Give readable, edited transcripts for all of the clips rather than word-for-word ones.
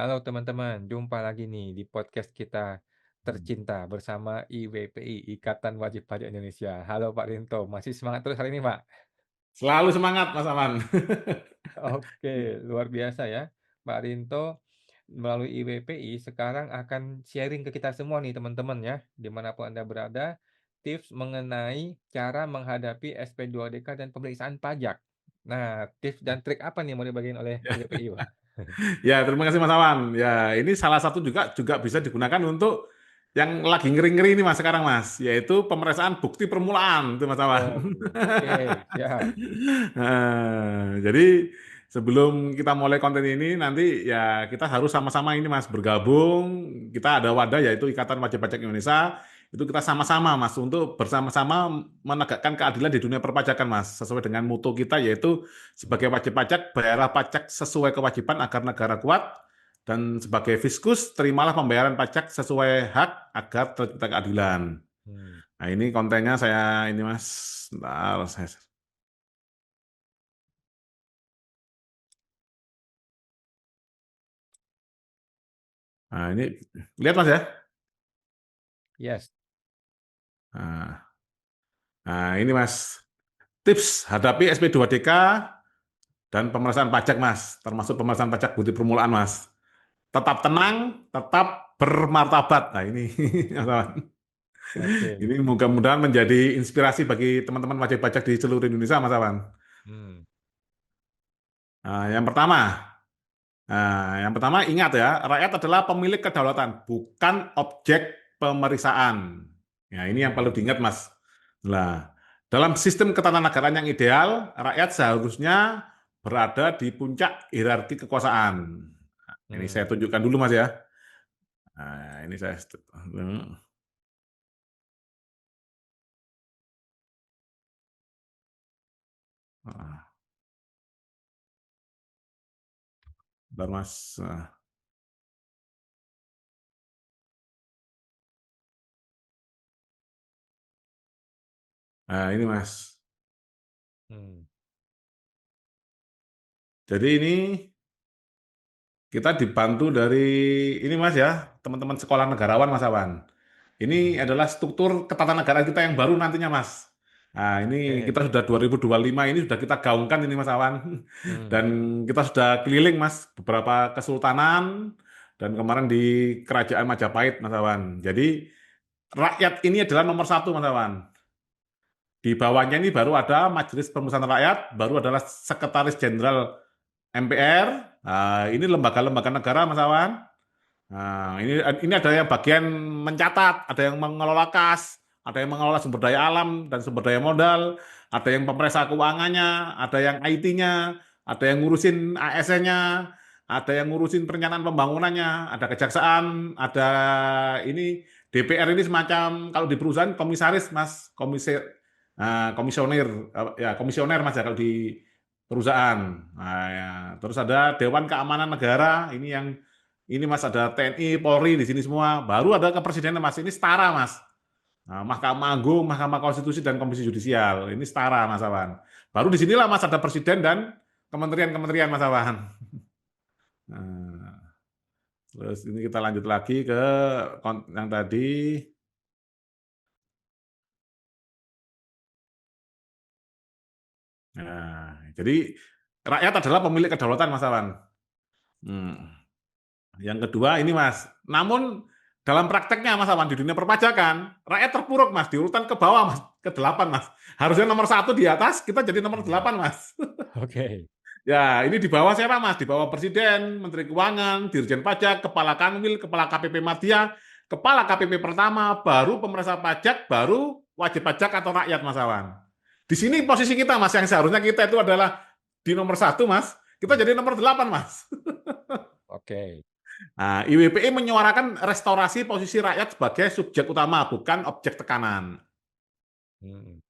Halo teman-teman, jumpa lagi nih di podcast kita Mmm. tercinta bersama IWPI, Ikatan Wajib Pajak Indonesia. Halo Pak Rinto, masih semangat terus hari ini Pak? Selalu semangat Mas Aman. Oke, luar biasa ya. Pak Rinto melalui IWPI sekarang akan sharing ke kita semua nih teman-teman ya, dimanapun Anda berada, tips mengenai cara menghadapi SP2DK dan pemeriksaan pajak. Nah, tips dan trik apa nih yang mau dibagiin oleh IWPI Pak? Ya, terima kasih Mas Aman. Ya, ini salah satu juga bisa digunakan untuk yang lagi ngeri-ngeri ini Mas sekarang Mas, yaitu pemeriksaan bukti permulaan itu Mas Aman. Oke, siap. Jadi sebelum kita mulai konten ini nanti ya kita harus sama-sama ini Mas bergabung, kita ada wadah yaitu Ikatan Wajib Pajak Indonesia, itu kita sama-sama Mas untuk bersama-sama menegakkan keadilan di dunia perpajakan Mas, sesuai dengan mutu kita yaitu sebagai wajib pajak bayarlah pajak sesuai kewajiban agar negara kuat dan sebagai fiskus terimalah pembayaran pajak sesuai hak agar tercipta keadilan. Hmm. Nah, ini kontennya saya ini Mas, sebentar saya Nah, ini lihat Mas ya. Yes. Nah, nah ini Mas, tips hadapi SP2DK dan pemeriksaan pajak Mas, termasuk pemeriksaan pajak bukti permulaan Mas. Tetap tenang, tetap bermartabat. Nah ini, Oke. ini mudah-mudahan menjadi inspirasi bagi teman-teman wajib pajak di seluruh Indonesia Mas Awan. Hmm. Nah, yang pertama ingat ya, rakyat adalah pemilik kedaulatan, bukan objek pemeriksaan. Ya, ini yang perlu Hmm. diingat, Mas. Nah, dalam sistem ketatanegaraan yang ideal, rakyat seharusnya berada di puncak hierarki kekuasaan. Nah, ini saya Hmm. tunjukkan dulu, Mas ya. Nah, ini saya Nah, bentar, Mas. Nah, ini Mas. Hmm. Jadi ini kita dibantu dari ini Mas ya, teman-teman sekolah negarawan Mas Awan. Ini Hmm. adalah struktur ketatanegaraan kita yang baru nantinya Mas. Nah, ini Oke. kita sudah 2025 ini sudah kita gaungkan ini Mas Awan. Hmm. Dan kita sudah keliling Mas beberapa kesultanan dan kemarin di Kerajaan Majapahit Mas Awan. Jadi rakyat ini adalah nomor satu Mas Awan. Di bawahnya ini baru ada Majelis Permusawaratan Rakyat, baru adalah Sekretaris Jenderal MPR. Nah, ini lembaga-lembaga negara Mas Awan. Nah, ini ada yang bagian mencatat, ada yang mengelola kas, ada yang mengelola sumber daya alam dan sumber daya modal, ada yang pemeriksa keuangannya, ada yang IT-nya, ada yang ngurusin ASN-nya, ada yang ngurusin perencanaan pembangunannya, ada kejaksaan, ada ini DPR ini semacam kalau di perusahaan komisaris Mas, komisioner ya komisioner Mas ya kalau di perusahaan. Nah, ya. Terus ada Dewan Keamanan Negara, ini Mas ada TNI, Polri di sini semua. Baru ada kepresidenan Mas. Ini setara Mas. Nah, Mahkamah Agung, Mahkamah Konstitusi dan Komisi Yudisial. Ini setara Mas Awan. Baru di sinilah Mas ada presiden dan kementerian-kementerian Mas Awan. Nah, terus ini kita lanjut lagi ke yang tadi. Nah, jadi rakyat adalah pemilik kedaulatan Mas Awan. Hmm. Yang kedua ini Mas, namun dalam prakteknya Mas Awan di dunia perpajakan, rakyat terpuruk Mas, di urutan ke bawah Mas, ke-8 Mas. Harusnya nomor 1 di atas, kita jadi nomor Hmm. 8 Mas. Oke. Ya, ini di bawah siapa Mas? Di bawah Presiden, Menteri Keuangan, Dirjen Pajak, Kepala Kanwil, Kepala KPP Madya, Kepala KPP pertama, baru pemeriksa pajak, baru wajib pajak atau rakyat Mas Awan. Di sini posisi kita Mas, yang seharusnya kita itu adalah di nomor 1 Mas, kita Hmm. jadi nomor 8 Mas. Oke. Nah, IWPI menyuarakan restorasi posisi rakyat sebagai subjek utama, bukan objek tekanan. Hmm.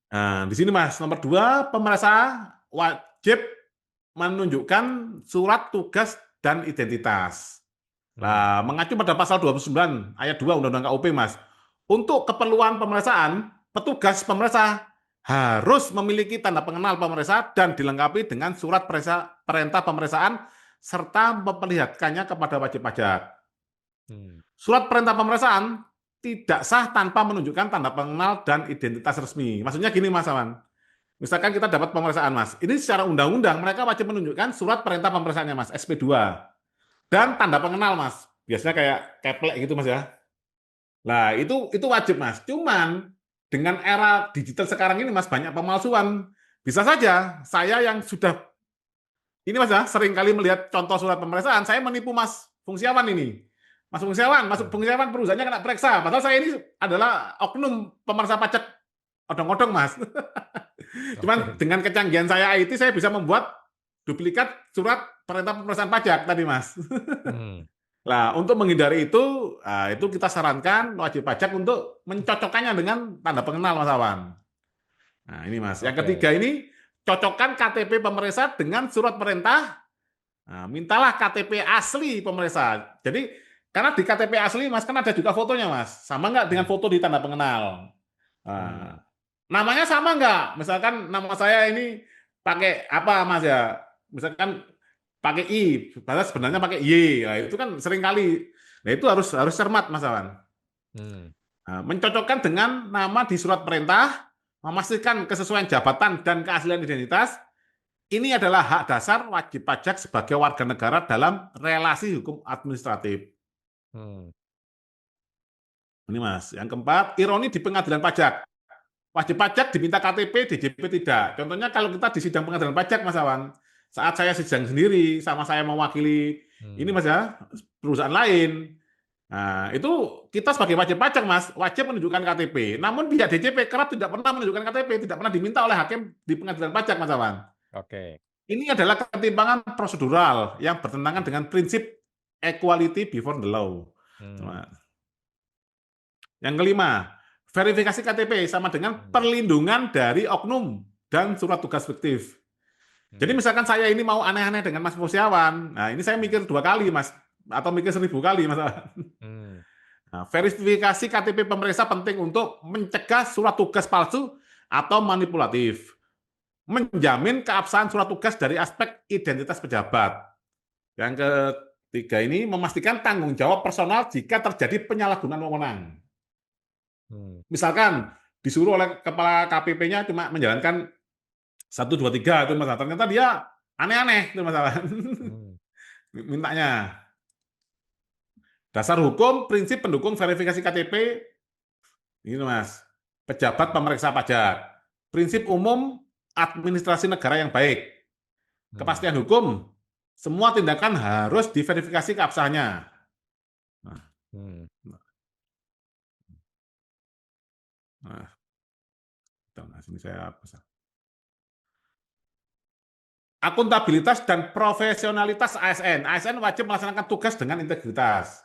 Nah, di sini Mas, nomor 2, pemeriksa wajib menunjukkan surat tugas dan identitas. Hmm. Nah, mengacu pada pasal 29 ayat 2 Undang-Undang KUP, Mas. Untuk keperluan pemeriksaan, petugas pemeriksa harus memiliki tanda pengenal pemeriksa dan dilengkapi dengan surat perintah pemeriksaan serta memperlihatkannya kepada wajib pajak. Hmm. Surat perintah pemeriksaan tidak sah tanpa menunjukkan tanda pengenal dan identitas resmi. Maksudnya gini, Mas Awan. Misalkan kita dapat pemeriksaan, Mas. Ini secara undang-undang mereka wajib menunjukkan surat perintah pemeriksaannya, Mas, SP2 dan tanda pengenal, Mas. Biasanya kayak keplek gitu, Mas ya. Nah, itu wajib, Mas. Cuman dengan era digital sekarang ini, Mas, banyak pemalsuan. Bisa saja saya yang sudah ini, Mas ya, sering kali melihat contoh surat pemeriksaan, saya menipu Mas Fungsiawan ini. Mas Fungsiawan, masuk Hmm. Fungsiawan perusahaannya kena periksa. Padahal saya ini adalah oknum pemeriksa pajak odong-odong, Mas. Cuman Oke. dengan kecanggihan saya IT, saya bisa membuat duplikat surat perintah pemeriksaan pajak tadi, Mas. Hmm. Nah, untuk menghindari itu kita sarankan wajib pajak untuk mencocokkannya dengan tanda pengenal, Mas Awan. Nah, ini Mas. Yang Oke. ketiga ini, cocokkan KTP pemeriksa dengan surat perintah. Nah, mintalah KTP asli pemeriksa. Jadi, karena di KTP asli, Mas, kan ada juga fotonya, Mas. Sama nggak dengan Hmm. foto di tanda pengenal? Hmm. Nah, namanya sama nggak? Misalkan nama saya ini pakai apa, Mas ya? Misalkan pakai I, padahal sebenarnya Hmm. pakai Y. Nah, itu kan sering kali. Nah, itu harus harus cermat, Mas Awan. Hmm. Nah, mencocokkan dengan nama di surat perintah, memastikan kesesuaian jabatan dan keaslian identitas, ini adalah hak dasar wajib pajak sebagai warga negara dalam relasi hukum administratif. Hmm. Ini Mas. Yang keempat, ironi di pengadilan pajak. Wajib pajak diminta KTP, DJP tidak. Contohnya kalau kita di sidang pengadilan pajak, Mas Awan, saat saya sidang sendiri, sama saya mewakili ini Hmm. Mas ya, perusahaan lain. Nah, itu kita sebagai wajib pajak, Mas, wajib menunjukkan KTP. Namun pihak DJP kerap tidak pernah menunjukkan KTP, tidak pernah diminta oleh hakim di pengadilan pajak, Mas Awan. Oke. Ini adalah ketimpangan prosedural yang bertentangan dengan prinsip equality before the law. Hmm. Yang kelima, verifikasi KTP sama dengan Hmm. perlindungan dari oknum dan surat tugas fiktif. Jadi Hmm. misalkan saya ini mau aneh-aneh dengan Mas Musiawan, nah ini saya Hmm. mikir 2 kali, Mas, atau mikir 1000 kali, Mas. Hmm. Nah, verifikasi KTP pemeriksa penting untuk mencegah surat tugas palsu atau manipulatif, menjamin keabsahan surat tugas dari aspek identitas pejabat. Yang ketiga ini memastikan tanggung jawab personal jika terjadi penyalahgunaan wewenang. Hmm. Misalkan disuruh oleh kepala KPP-nya cuma menjalankan 1, 2, 3 itu masalah. Ternyata dia aneh-aneh itu masalah. Hmm. Mintanya. Dasar hukum, prinsip pendukung verifikasi KTP, ini Mas, pejabat pemeriksa pajak. Prinsip umum administrasi negara yang baik. Hmm. Kepastian hukum, semua tindakan harus diverifikasi keabsahannya. Nah, Hmm. nah, nah, sini saya hapus. Akuntabilitas dan profesionalitas ASN. ASN wajib melaksanakan tugas dengan integritas.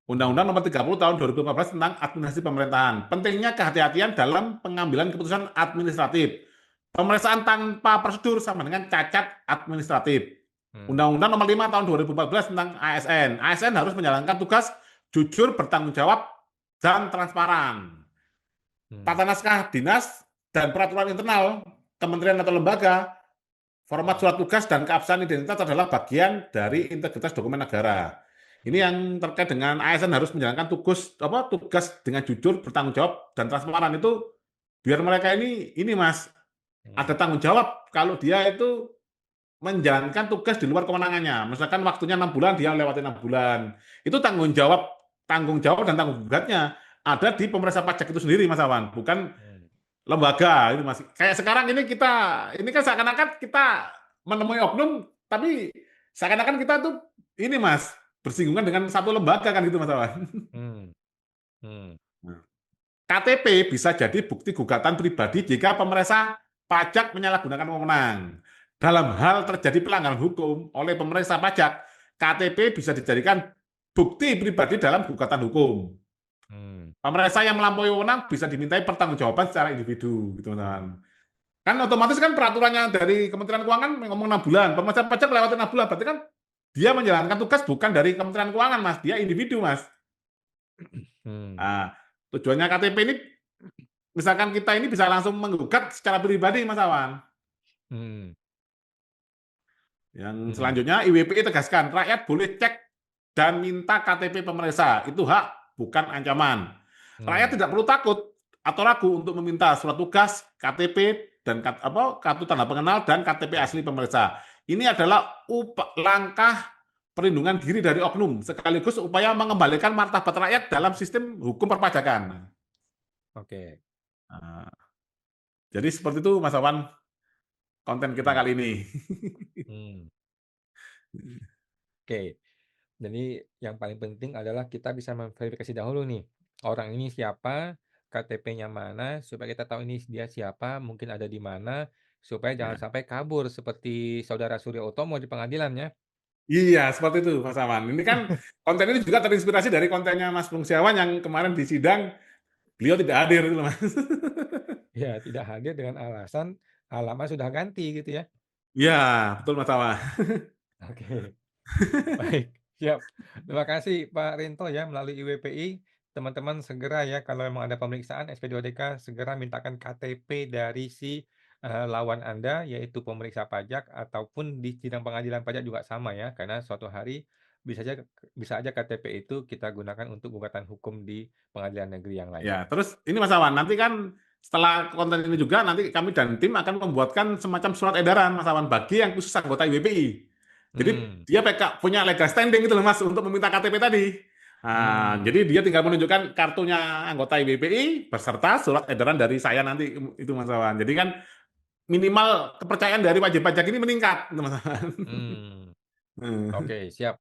Undang-Undang Hmm. Nomor 30 Tahun 2014 tentang Administrasi Pemerintahan. Pentingnya kehati-hatian dalam pengambilan keputusan administratif. Pemeriksaan tanpa prosedur sama dengan cacat administratif. Hmm. Undang-Undang Nomor 5 Tahun 2014 tentang ASN. ASN harus menjalankan tugas jujur, bertanggung jawab, dan transparan. Hmm. Tata naskah dinas dan peraturan internal kementerian atau lembaga, format Hmm. surat tugas dan keabsahan identitas adalah bagian dari integritas dokumen negara. Ini Hmm. yang terkait dengan ASN harus menjalankan tugas dengan jujur, bertanggung jawab, dan transparan itu biar mereka ini Mas ada Hmm. tanggung jawab kalau dia itu menjalankan tugas di luar kewenangannya. Misalkan waktunya 6 bulan, dia lewati 6 bulan. Itu tanggung jawab dan tanggung jawabnya ada di pemeriksa pajak itu sendiri, Mas Awan, bukan Hmm. lembaga itu Mas. Kayak sekarang ini kan seakan-akan kita menemui oknum, tapi seakan-akan kita tuh ini Mas bersinggungan dengan satu lembaga kan gitu Mas Awan. Hmm. Hmm. KTP bisa jadi bukti gugatan pribadi jika pemeriksa pajak menyalahgunakan wewenang. Dalam hal terjadi pelanggaran hukum oleh pemeriksa pajak, KTP bisa dijadikan bukti pribadi dalam gugatan hukum. Hmm. Pemeriksa yang melampaui wewenang bisa dimintai pertanggungjawaban secara individu, gitu teman. Kan otomatis kan peraturannya dari Kementerian Keuangan ngomong 6 bulan, pemeriksa pajak lewati 6 bulan, berarti kan dia menjalankan tugas bukan dari Kementerian Keuangan, Mas, dia individu, Mas. Hmm. Nah, tujuannya KTP ini misalkan kita ini bisa langsung menggugat secara pribadi, Mas Awan. Hmm. Yang Mhm, selanjutnya IWPI tegaskan, rakyat boleh cek dan minta KTP pemeriksa. Itu hak, bukan ancaman. Rakyat mmm, tidak perlu takut atau ragu untuk meminta surat tugas, KTP, dan kartu tanda pengenal, dan KTP oke, asli pemeriksa. Ini adalah langkah perlindungan diri dari oknum, sekaligus upaya mengembalikan martabat rakyat dalam sistem hukum perpajakan. oke, Nah, jadi seperti itu Mas Awan, konten kita mhm, kali ini. mmm, oke. Jadi yang paling penting adalah kita bisa memverifikasi dahulu nih, orang ini siapa, KTP-nya mana, supaya kita tahu ini dia siapa, mungkin ada di mana, supaya jangan Ya. sampai kabur seperti saudara Surya Utomo di pengadilan ya. Iya, seperti itu Mas Awan. Ini kan konten ini juga terinspirasi dari kontennya Mas Bung Siawan yang kemarin di sidang beliau tidak hadir itu loh Mas. Ya, tidak hadir dengan alasan alamat sudah ganti gitu ya. Iya, betul Mas Awan. Oke. Baik, siap. Terima kasih Pak Rinto ya, melalui IWPI, teman-teman segera ya kalau memang ada pemeriksaan SP2DK segera mintakan KTP dari si, lawan Anda, yaitu pemeriksa pajak ataupun di sidang pengadilan pajak juga sama ya, karena suatu hari bisa aja KTP itu kita gunakan untuk gugatan hukum di pengadilan negeri yang lain. Ya, terus ini Mas Awan, nanti kan setelah konten ini juga nanti kami dan tim akan membuatkan semacam surat edaran Mas Awan bagi yang khusus anggota IWPI. Jadi Hmm, dia punya legal standing gitu loh Mas untuk meminta KTP tadi. Nah, hmm, jadi dia tinggal menunjukkan kartunya anggota IWPI beserta surat edaran dari saya nanti itu Mas Awan. Jadi kan minimal kepercayaan dari wajib pajak ini meningkat, teman-teman. hmm. Oke, siap.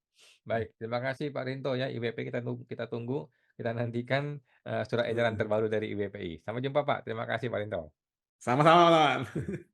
Baik, terima kasih Pak Rinto ya, IWP kita tunggu, kita nantikan, surat edaran terbaru dari IWPI. Sampai jumpa Pak, terima kasih Pak Rinto. Sama-sama, teman.